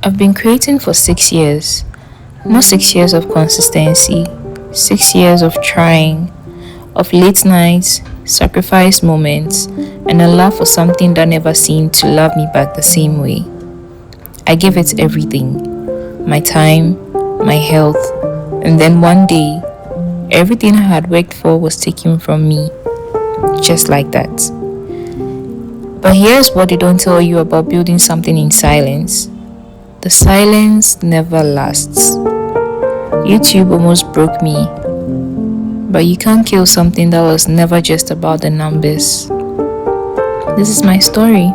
I've been creating for 6 years, not 6 years of consistency, 6 years of trying, of late nights, sacrifice moments, and a love for something that never seemed to love me back the same way. I gave it everything, my time, my health, and then one day, everything I had worked for was taken from me, just like that. But here's what they don't tell you about building something in silence. The silence never lasts. YouTube almost broke me, but you can't kill something that was never just about the numbers. This is my story.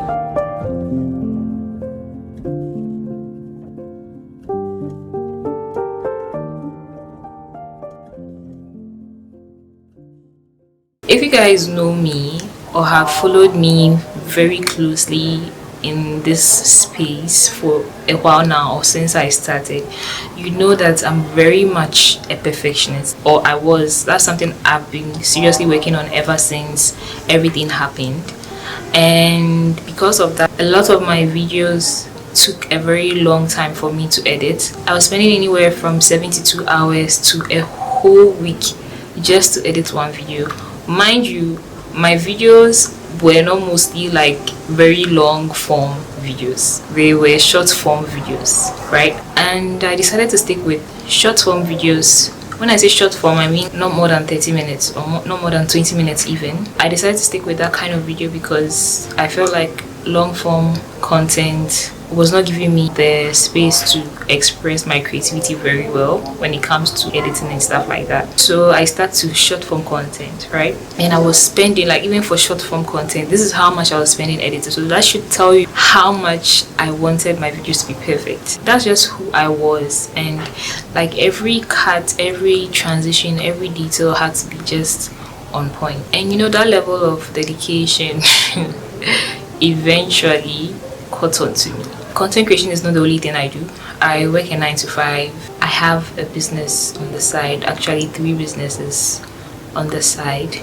If you guys know me or have followed me very closely in this space for a while now or since I started, you know that I'm very much a perfectionist, or I was. That's something I've been seriously working on ever since everything happened. And because of that, a lot of my videos took a very long time for me to edit. I was spending anywhere from 72 hours to a whole week just to edit one video. Mind you, my videos were not mostly like very long form videos. They were short form videos, right? And I decided to stick with short form videos. When I say short form, I mean not more than 30 minutes or not more than 20 minutes even. I decided to stick with that kind of video because I felt like long form content was not giving me the space to express my creativity very well when it comes to editing and stuff like that. So I started to short form content, right? And I was spending, like, even for short form content, this is how much I was spending editing. So that should tell you how much I wanted my videos to be perfect. That's just who I was, and like every cut, every transition, every detail had to be just on point. And you know, that level of dedication eventually caught on to me. Content creation is not the only thing I do. I work a 9 to 5. I have a business on the side, actually 3 businesses on the side,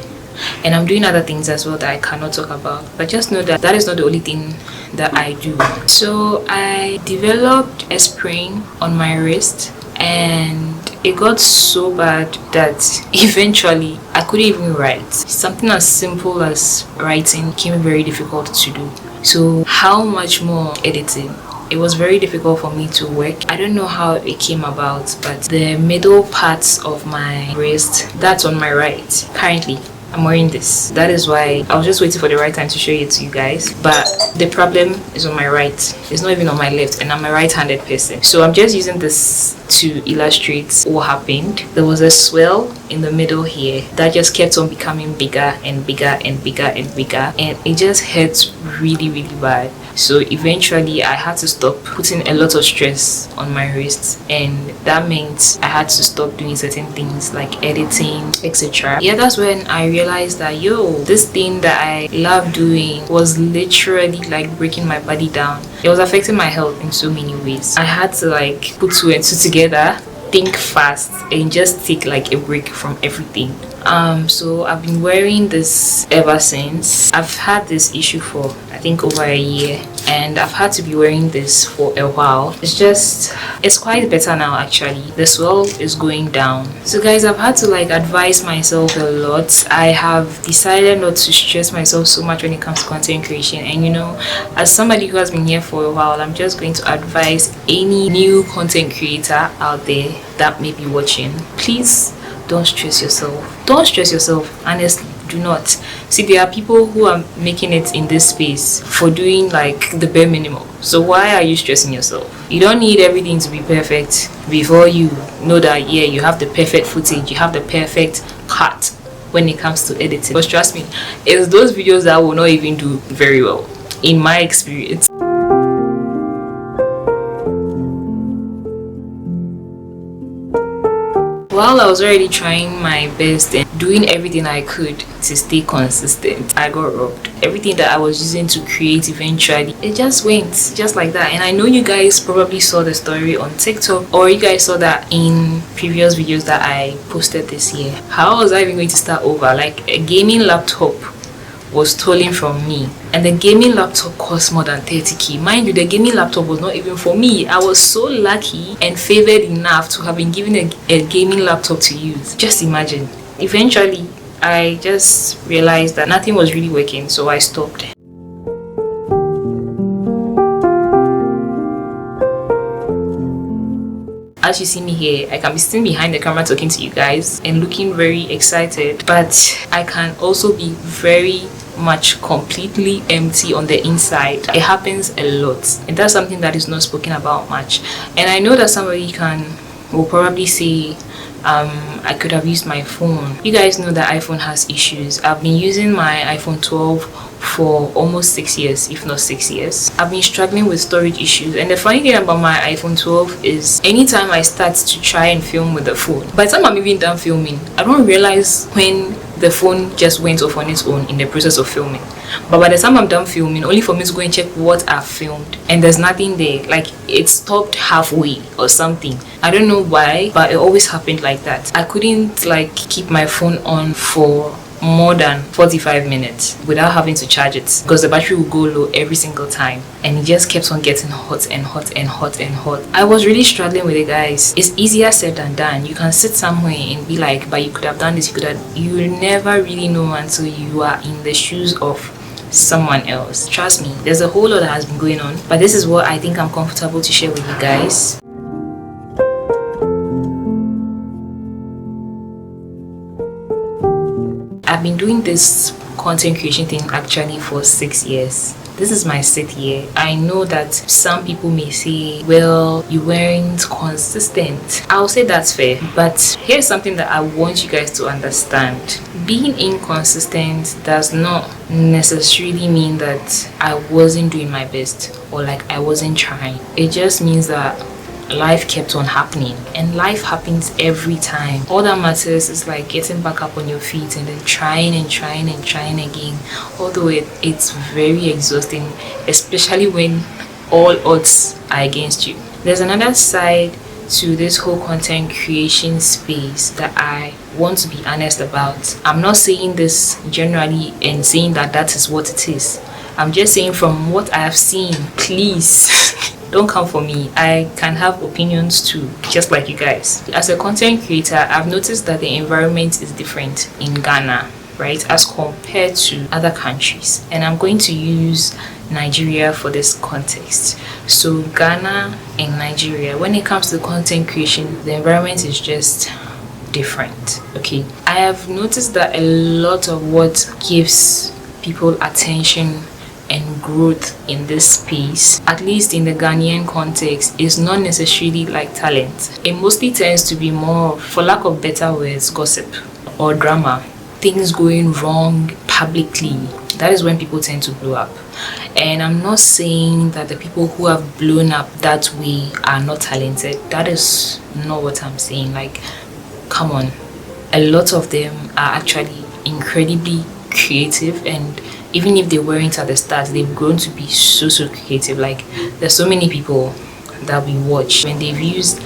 and I'm doing other things as well that I cannot talk about. But just know that that is not the only thing that I do. So I developed a sprain on my wrist, and it got so bad that eventually I couldn't even write. Something as simple as writing became very difficult to do. So how much more editing? It was very difficult for me to work. I don't know how it came about, but the middle parts of my wrist, that's on my right. Currently, I'm wearing this. That is why I was just waiting for the right time to show it to you guys. But the problem is on my right. It's not even on my left, and I'm a right-handed person. So I'm just using this to illustrate what happened. There was a swell in the middle here that just kept on becoming bigger and bigger and bigger and bigger, and it just hurt really, really bad. So eventually I had to stop putting a lot of stress on my wrists, and that meant I had to stop doing certain things like editing, etc. Yeah, that's when I realized that this thing that I love doing was literally like breaking my body down. It was affecting my health in so many ways. I had to like put 2 and 2 together, think fast, and just take like a break from everything. So I've been wearing this ever since. I've had this issue for I think over a year, and I've had to be wearing this for a while. It's quite better now actually. The swell is going down. So guys, I've had to like advise myself a lot. I have decided not to stress myself so much when it comes to content creation, and you know, as somebody who has been here for a while, I'm just going to advise any new content creator out there that may be watching, please don't stress yourself. Don't stress yourself, honestly, do not. See, there are people who are making it in this space for doing like the bare minimum. So why are you stressing yourself? You don't need everything to be perfect before you know that you have the perfect footage, you have the perfect cut when it comes to editing. But trust me, it's those videos that will not even do very well in my experience. While I was already trying my best and doing everything I could to stay consistent, I got robbed. Everything that I was using to create, eventually it just went just like that. And I know you guys probably saw the story on TikTok, or you guys saw that in previous videos that I posted this year. How was I even going to start over? Like, a gaming laptop was stolen from me, and the gaming laptop cost more than 30k. Mind you, the gaming laptop was not even for me. I was so lucky and favored enough to have been given a gaming laptop to use. Just imagine. Eventually I just realized that nothing was really working, so I stopped. As you see me here, I can be sitting behind the camera talking to you guys and looking very excited, but I can also be very much completely empty on the inside. It happens a lot, and that's something that is not spoken about much. And I know that somebody will probably say, I could have used my phone. You guys know that iPhone has issues. I've been using my iPhone 12 for almost 6 years, if not 6 years. I've been struggling with storage issues, and the funny thing about my iPhone 12 is anytime I start to try and film with the phone, by the time I'm even done filming, I don't realize when the phone just went off on its own in the process of filming. But by the time I'm done filming, only for me to go and check what I've filmed, and there's nothing there. Like, it stopped halfway or something. I don't know why, but it always happened like that. I couldn't like keep my phone on for more than 45 minutes without having to charge it, because the battery would go low every single time, and it just kept on getting hot and hot and hot and hot. I was really struggling with it, guys. It's easier said than done. You can sit somewhere and be like, but you could have done this, you never really know until you are in the shoes of someone else. Trust me, there's a whole lot that has been going on, but this is what I think I'm comfortable to share with you guys. I've been doing this content creation thing actually for 6 years. This is my 6th year. I know that some people may say, well, you weren't consistent. I'll say that's fair, but here's something that I want you guys to understand. Being inconsistent does not necessarily mean that I wasn't doing my best or like I wasn't trying. It just means that life kept on happening, and life happens every time. All that matters is like getting back up on your feet and then trying and trying and trying again, although it's very exhausting, especially when all odds are against you. There's another side to this whole content creation space that I want to be honest about. I'm not saying this generally and saying that that is what it is. I'm just saying from what I have seen, please don't come for me. I can have opinions too, just like you guys. As a content creator, I've noticed that the environment is different in Ghana, right, as compared to other countries. And I'm going to use Nigeria for this context. So Ghana and Nigeria, when it comes to content creation, the environment is just different. Okay, I have noticed that a lot of what gives people attention and growth in this space, at least in the Ghanaian context, is not necessarily like talent. It mostly tends to be more, for lack of better words, gossip or drama, things going wrong publicly. That is when people tend to blow up. And I'm not saying that the people who have blown up that way are not talented. That is not what I'm saying. Like, come on, a lot of them are actually incredibly creative, and even if they weren't at the start, they've grown to be so creative. Like, there's so many people that we watch when they've used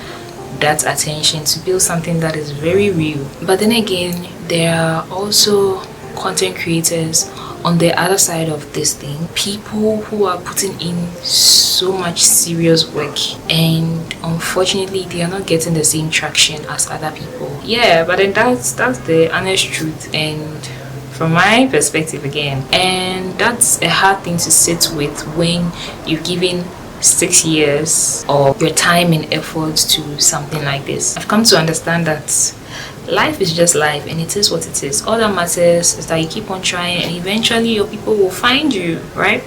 that attention to build something that is very real. But then again, there are also content creators on the other side of this thing, people who are putting in so much serious work, and unfortunately they are not getting the same traction as other people. Yeah, but then that's the honest truth, and from my perspective again, and that's a hard thing to sit with when you've given 6 years of your time and effort to something like this. I've come to understand that life is just life, and it is what it is. All that matters is that you keep on trying, and eventually your people will find you, right?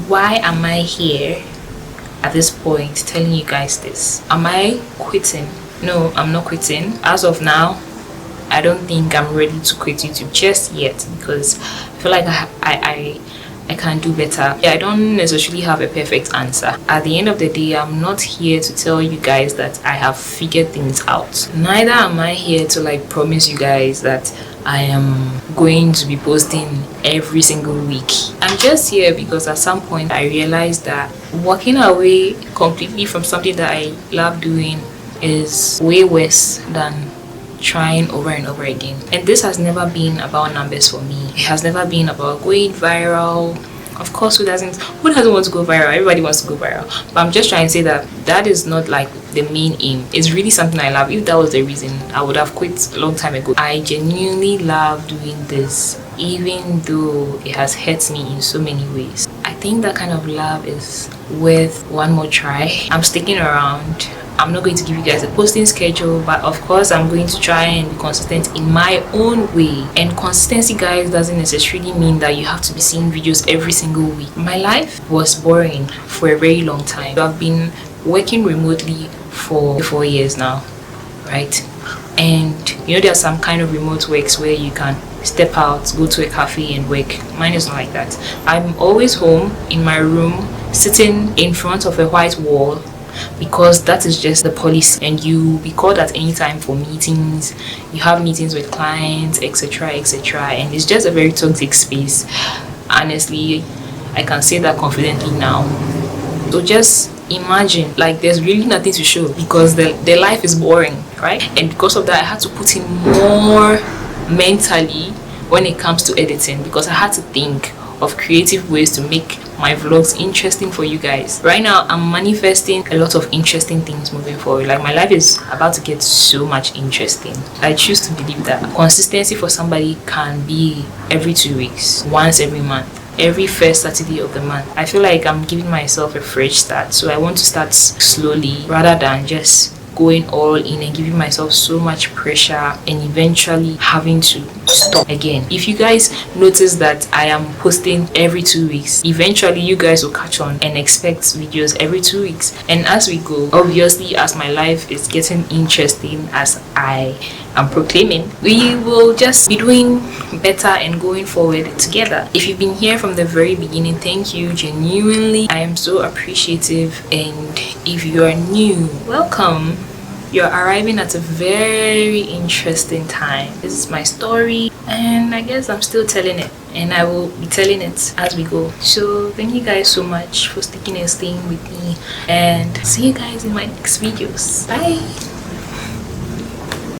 Why am I here at this point telling you guys this? Am I quitting? No, I'm not quitting. As of now, I don't think I'm ready to quit YouTube just yet, because I feel like I can do better. Yeah, I don't necessarily have a perfect answer. At the end of the day, I'm not here to tell you guys that I have figured things out. Neither am I here to like promise you guys that I am going to be posting every single week. I'm just here because at some point I realized that walking away completely from something that I love doing is way worse than trying over and over again. And this has never been about numbers for me. It has never been about going viral. Of course, who doesn't want to go viral? Everybody wants to go viral. But I'm just trying to say that that is not like the main aim. It's really something I love. If that was the reason, I would have quit a long time ago. I genuinely love doing this, even though it has hurt me in so many ways. I think that kind of love is worth one more try. I'm sticking around. I'm not going to give you guys a posting schedule, but of course I'm going to try and be consistent in my own way. And consistency, guys, doesn't necessarily mean that you have to be seeing videos every single week. My life was boring for a very long time. I've been working remotely for 4 years now, right? And you know, there are some kind of remote works where you can step out, go to a cafe and work. Mine is not like that. I'm always home in my room, sitting in front of a white wall, because that is just the policy. And you be called at any time for meetings. You have meetings with clients, etc, etc, and it's just a very toxic space. Honestly, I can say that confidently now. So just imagine, like, there's really nothing to show because the life is boring, right? And because of that, I had to put in more mentally when it comes to editing, because I had to think of creative ways to make my vlogs interesting for you guys. Right now, I'm manifesting a lot of interesting things moving forward. Like, my life is about to get so much interesting. I choose to believe that consistency for somebody can be every 2 weeks, once every month, every first Saturday of the month. I feel like I'm giving myself a fresh start, so I want to start slowly rather than just going all in and giving myself so much pressure and eventually having to stop again. If you guys notice that I am posting every 2 weeks, eventually you guys will catch on and expect videos every 2 weeks. And as we go, obviously, as my life is getting interesting, as I am proclaiming, we will just be doing better and going forward together. If you've been here from the very beginning, thank you genuinely. I am so appreciative. And if you are new, welcome. You're arriving at a very interesting time. This is my story, and I guess I'm still telling it, and I will be telling it as we go. So thank you guys so much for sticking and staying with me, and see you guys in my next videos. Bye.